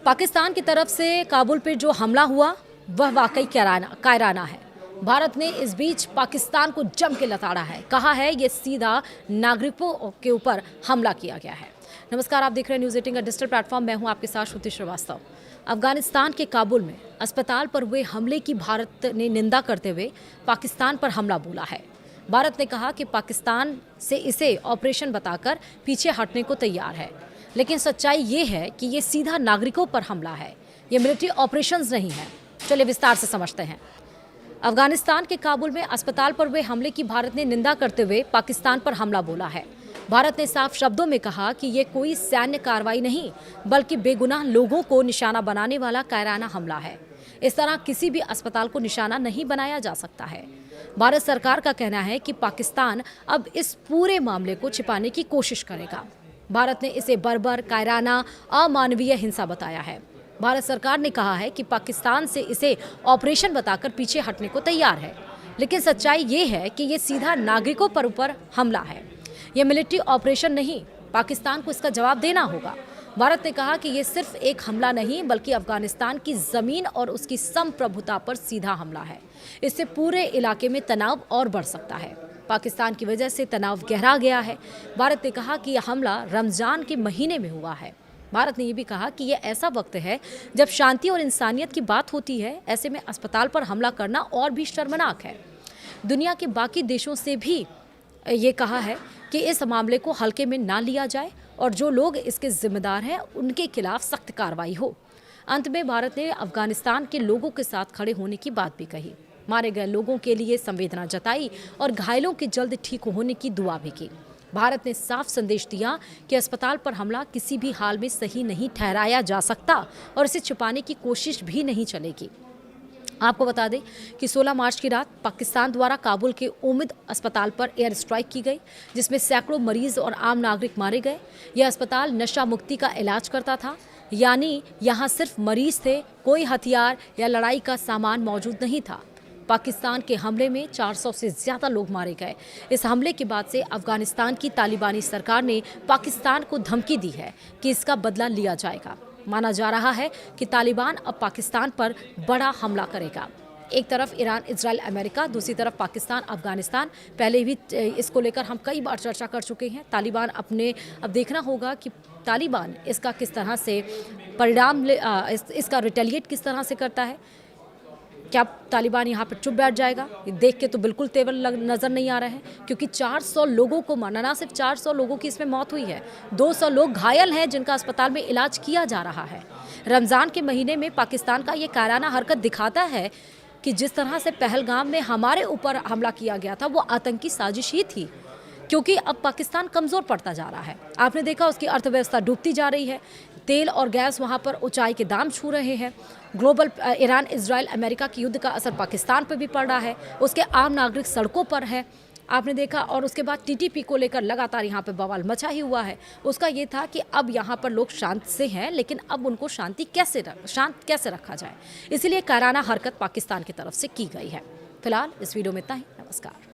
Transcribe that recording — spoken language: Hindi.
पाकिस्तान की तरफ से काबुल पर जो हमला हुआ वह वाकई कायराना है। भारत ने इस बीच पाकिस्तान को जम के लताड़ा है, कहा है ये सीधा नागरिकों के ऊपर हमला किया गया है। नमस्कार, आप देख रहे हैं न्यूज़ 18 का डिजिटल प्लेटफॉर्म। मैं हूं आपके साथ श्रुति श्रीवास्तव। अफगानिस्तान के काबुल में अस्पताल पर हुए हमले की भारत ने निंदा करते हुए पाकिस्तान पर हमला बोला है। भारत ने कहा कि पाकिस्तान से इसे ऑपरेशन बताकर पीछे हटने को तैयार है, लेकिन सच्चाई ये है कि ये सीधा नागरिकों पर हमला है, ये मिलिट्री ऑपरेशंस नहीं है। चलिए विस्तार से समझते हैं। अफगानिस्तान के काबुल में अस्पताल पर हुए हमले की भारत ने निंदा करते हुए पाकिस्तान पर हमला बोला है। भारत ने साफ शब्दों में कहा कि ये कोई सैन्य कार्रवाई नहीं, बल्कि बेगुनाह लोगों को निशाना बनाने वाला कायराना हमला है। इस तरह किसी भी अस्पताल को निशाना नहीं बनाया जा सकता है। भारत सरकार का कहना है कि पाकिस्तान अब इस पूरे मामले को छिपाने की कोशिश करेगा। भारत ने इसे बर्बर, कायराना, अमानवीय हिंसा बताया है। भारत सरकार ने कहा है कि पाकिस्तान से इसे ऑपरेशन बताकर पीछे हटने को तैयार है, लेकिन सच्चाई ये है कि ये सीधा नागरिकों पर ऊपर हमला है। ये मिलिट्री ऑपरेशन नहीं, पाकिस्तान को इसका जवाब देना होगा। भारत ने कहा कि ये सिर्फ एक हमला नहीं, बल्कि अफगानिस्तान की ज़मीन और उसकी संप्रभुता पर सीधा हमला है। इससे पूरे इलाके में तनाव और बढ़ सकता है। पाकिस्तान की वजह से तनाव गहरा गया है। भारत ने कहा कि यह हमला रमज़ान के महीने में हुआ है। भारत ने यह भी कहा कि यह ऐसा वक्त है जब शांति और इंसानियत की बात होती है। ऐसे में अस्पताल पर हमला करना और भी शर्मनाक है। दुनिया के बाकी देशों से भी ये कहा है कि इस मामले को हल्के में ना लिया जाए और जो लोग इसके जिम्मेदार हैं उनके खिलाफ सख्त कार्रवाई हो। अंत में भारत ने अफगानिस्तान के लोगों के साथ खड़े होने की बात भी कही, मारे गए लोगों के लिए संवेदना जताई और घायलों के जल्द ठीक होने की दुआ भी की। भारत ने साफ संदेश दिया कि अस्पताल पर हमला किसी भी हाल में सही नहीं ठहराया जा सकता और इसे छुपाने की कोशिश भी नहीं चलेगी। आपको बता दें कि 16 मार्च की रात पाकिस्तान द्वारा काबुल के उम्मीद अस्पताल पर एयर स्ट्राइक की गई, जिसमें सैकड़ों मरीज और आम नागरिक मारे गए। यह अस्पताल नशा मुक्ति का इलाज करता था, यानी यहाँ सिर्फ मरीज थे, कोई हथियार या लड़ाई का सामान मौजूद नहीं था। पाकिस्तान के हमले में 400 से ज़्यादा लोग मारे गए। इस हमले के बाद से अफगानिस्तान की तालिबानी सरकार ने पाकिस्तान को धमकी दी है कि इसका बदला लिया जाएगा। माना जा रहा है कि तालिबान अब पाकिस्तान पर बड़ा हमला करेगा। एक तरफ ईरान, इजराइल, अमेरिका, दूसरी तरफ पाकिस्तान, अफगानिस्तान। पहले भी इसको लेकर हम कई बार चर्चा कर चुके हैं। तालिबान अब देखना होगा कि तालिबान इसका किस तरह से परिणाम इसका रिटेलिएट किस तरह से करता है। क्या तालिबान यहाँ पर चुप बैठ जाएगा? ये देख के तो बिल्कुल तेवर नज़र नहीं आ रहा है, क्योंकि 400 लोगों को मारना, ना सिर्फ 400 लोगों की इसमें मौत हुई है, 200 लोग घायल हैं जिनका अस्पताल में इलाज किया जा रहा है। रमज़ान के महीने में पाकिस्तान का ये कायराना हरकत दिखाता है कि जिस तरह से पहलगाम में हमारे ऊपर हमला किया गया था वो आतंकी साजिश ही थी, क्योंकि अब पाकिस्तान कमज़ोर पड़ता जा रहा है। आपने देखा उसकी अर्थव्यवस्था डूबती जा रही है। तेल और गैस वहाँ पर ऊंचाई के दाम छू रहे हैं। ग्लोबल ईरान, इजराइल, अमेरिका की युद्ध का असर पाकिस्तान पर भी पड़ रहा है। उसके आम नागरिक सड़कों पर है, आपने देखा। और उसके बाद टीटीपी को लेकर लगातार यहाँ पे बवाल मचा ही हुआ है। उसका ये था कि अब यहाँ पर लोग शांत से हैं, लेकिन अब उनको शांत कैसे रखा जाए, इसीलिए कायराना हरकत पाकिस्तान की तरफ से की गई है। फिलहाल इस वीडियो में इतना ही। नमस्कार।